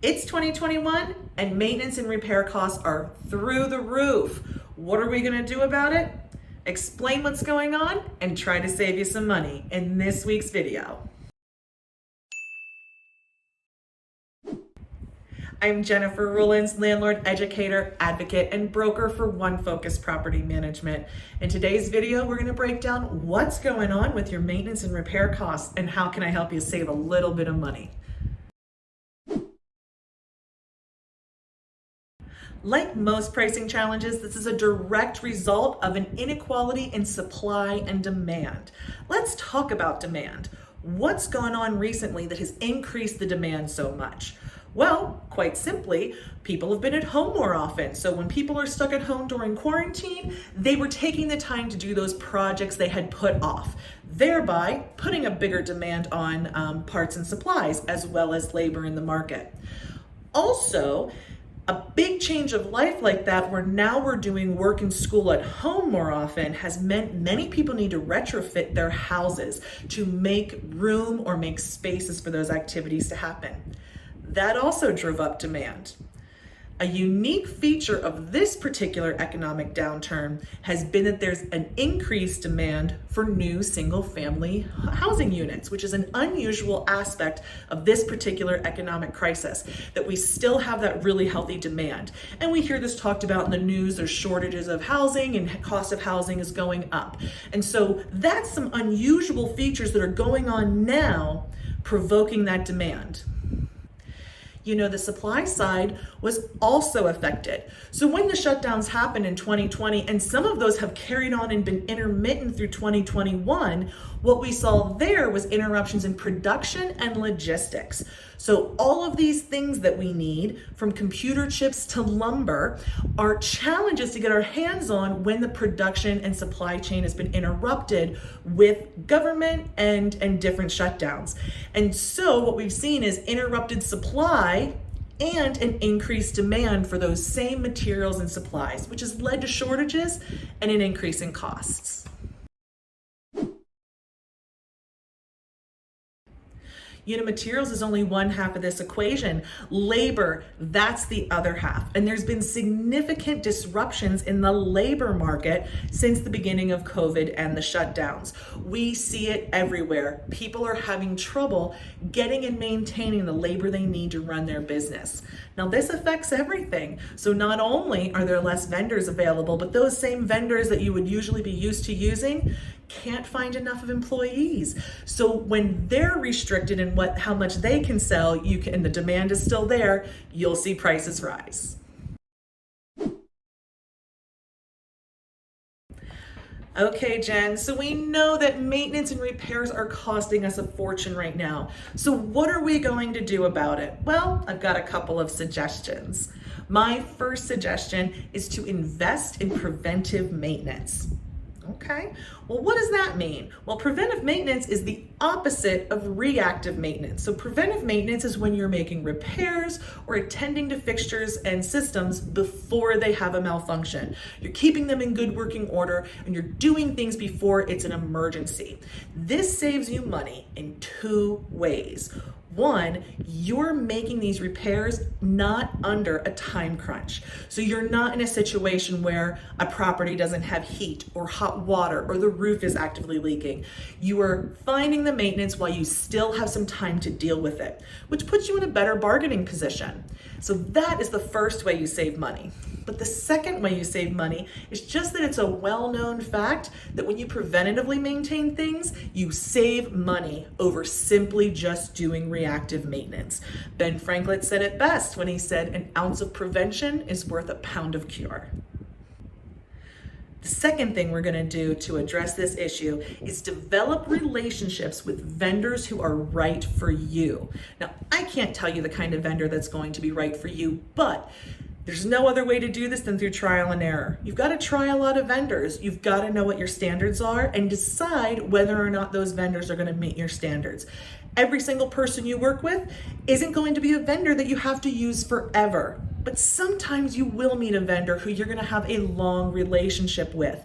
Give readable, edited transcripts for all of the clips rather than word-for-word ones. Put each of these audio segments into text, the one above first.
It's 2021 and maintenance and repair costs are through the roof. What are we going to do about it? Explain what's going on and try to save you some money in this week's video. I'm Jennifer Ruelens, landlord, educator, advocate, and broker for One Focus Property Management. In today's video, we're going to break down what's going on with your maintenance and repair costs and how can I help you save a little bit of money. Like most pricing challenges, this is a direct result of an inequality in supply and demand. Let's talk about demand. What's gone on recently that has increased the demand so much? Well, quite simply, people have been at home more often. So when people are stuck at home during quarantine, they were taking the time to do those projects they had put off, thereby putting a bigger demand on parts and supplies as well as labor in the market. Also, a big change of life like that, where now we're doing work and school at home more often, has meant many people need to retrofit their houses to make room or make spaces for those activities to happen. That also drove up demand. A unique feature of this particular economic downturn has been that there's an increased demand for new single-family housing units, which is an unusual aspect of this particular economic crisis, that we still have that really healthy demand. And we hear this talked about in the news, there's shortages of housing and cost of housing is going up. And so that's some unusual features that are going on now, provoking that demand. You know, the supply side was also affected. So when the shutdowns happened in 2020, and some of those have carried on and been intermittent through 2021, what we saw there was interruptions in production and logistics. So all of these things that we need, from computer chips to lumber, are challenges to get our hands on when the production and supply chain has been interrupted with government and different shutdowns. And so what we've seen is interrupted supply and an increased demand for those same materials and supplies, which has led to shortages and an increase in costs. You know, materials is only one half of this equation. Labor, that's the other half. And there's been significant disruptions in the labor market since the beginning of COVID and the shutdowns. We see it everywhere. People are having trouble getting and maintaining the labor they need to run their business. Now, this affects everything. So not only are there less vendors available, but those same vendors that you would usually be used to using can't find enough of employees. So when they're restricted in how much they can sell, and the demand is still there, you'll see prices rise. Okay, Jen, so we know that maintenance and repairs are costing us a fortune right now. So what are we going to do about it? Well, I've got a couple of suggestions. My first suggestion is to invest in preventive maintenance. Okay, well, what does that mean? Well, preventive maintenance is the opposite of reactive maintenance. So preventive maintenance is when you're making repairs or attending to fixtures and systems before they have a malfunction. You're keeping them in good working order and you're doing things before it's an emergency. This saves you money in two ways. One, you're making these repairs not under a time crunch. So you're not in a situation where a property doesn't have heat or hot water or the roof is actively leaking. You are finding the maintenance while you still have some time to deal with it, which puts you in a better bargaining position. So that is the first way you save money. But the second way you save money is just that it's a well-known fact that when you preventatively maintain things, you save money over simply just doing reactive maintenance. Ben Franklin said it best when he said, "An ounce of prevention is worth a pound of cure." The second thing we're going to do to address this issue is develop relationships with vendors who are right for you. Now, I can't tell you the kind of vendor that's going to be right for you, but there's no other way to do this than through trial and error. You've got to try a lot of vendors. You've got to know what your standards are and decide whether or not those vendors are going to meet your standards. Every single person you work with isn't going to be a vendor that you have to use forever. But sometimes you will meet a vendor who you're going to have a long relationship with.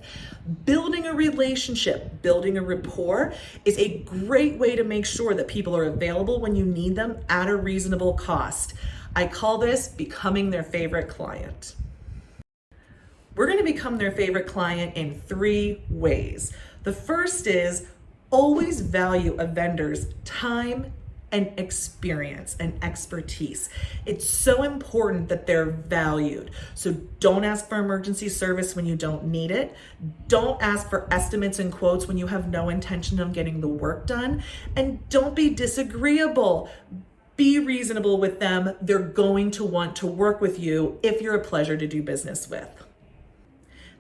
Building a relationship, building a rapport is a great way to make sure that people are available when you need them at a reasonable cost. I call this becoming their favorite client. We're going to become their favorite client in 3 ways. The first is always value a vendor's time and experience and expertise. It's so important that they're valued. So don't ask for emergency service when you don't need it. Don't ask for estimates and quotes when you have no intention of getting the work done. And don't be disagreeable. Be reasonable with them. They're going to want to work with you if you're a pleasure to do business with.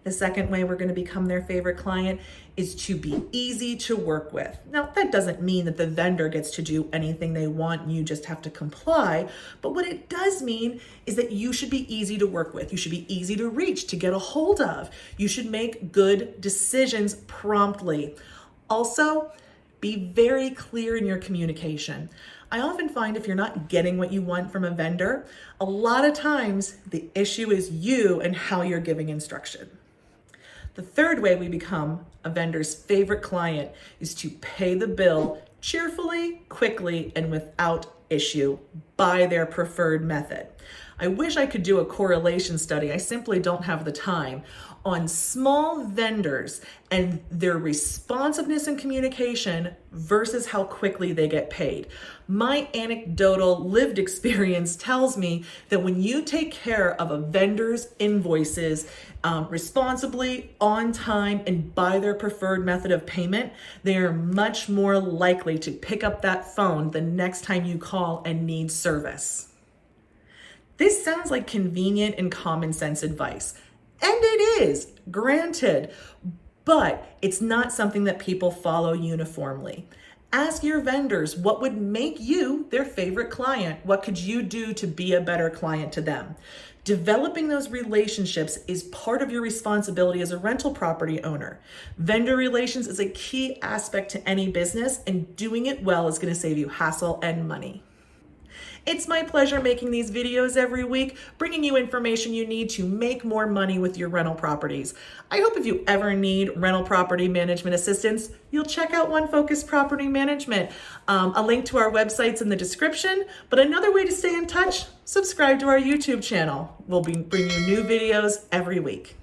The second way we're going to become their favorite client is to be easy to work with. Now, that doesn't mean that the vendor gets to do anything they want and you just have to comply. But what it does mean is that you should be easy to work with. You should be easy to reach, to get a hold of. You should make good decisions promptly. Also, be very clear in your communication. I often find if you're not getting what you want from a vendor, a lot of times the issue is you and how you're giving instruction. The third way we become a vendor's favorite client is to pay the bill cheerfully, quickly, and without issue by their preferred method. I wish I could do a correlation study. I simply don't have the time on small vendors and their responsiveness and communication versus how quickly they get paid. My anecdotal lived experience tells me that when you take care of a vendor's invoices responsibly, on time, and by their preferred method of payment, they are much more likely to pick up that phone the next time you call and need service. This sounds like convenient and common sense advice. And it is, granted, but it's not something that people follow uniformly. Ask your vendors what would make you their favorite client. What could you do to be a better client to them? Developing those relationships is part of your responsibility as a rental property owner. Vendor relations is a key aspect to any business, and doing it well is going to save you hassle and money. It's my pleasure making these videos every week, bringing you information you need to make more money with your rental properties. I hope if you ever need rental property management assistance, you'll check out One Focus Property Management. A link to our website's in the description, but another way to stay in touch, subscribe to our YouTube channel. We'll be bringing you new videos every week.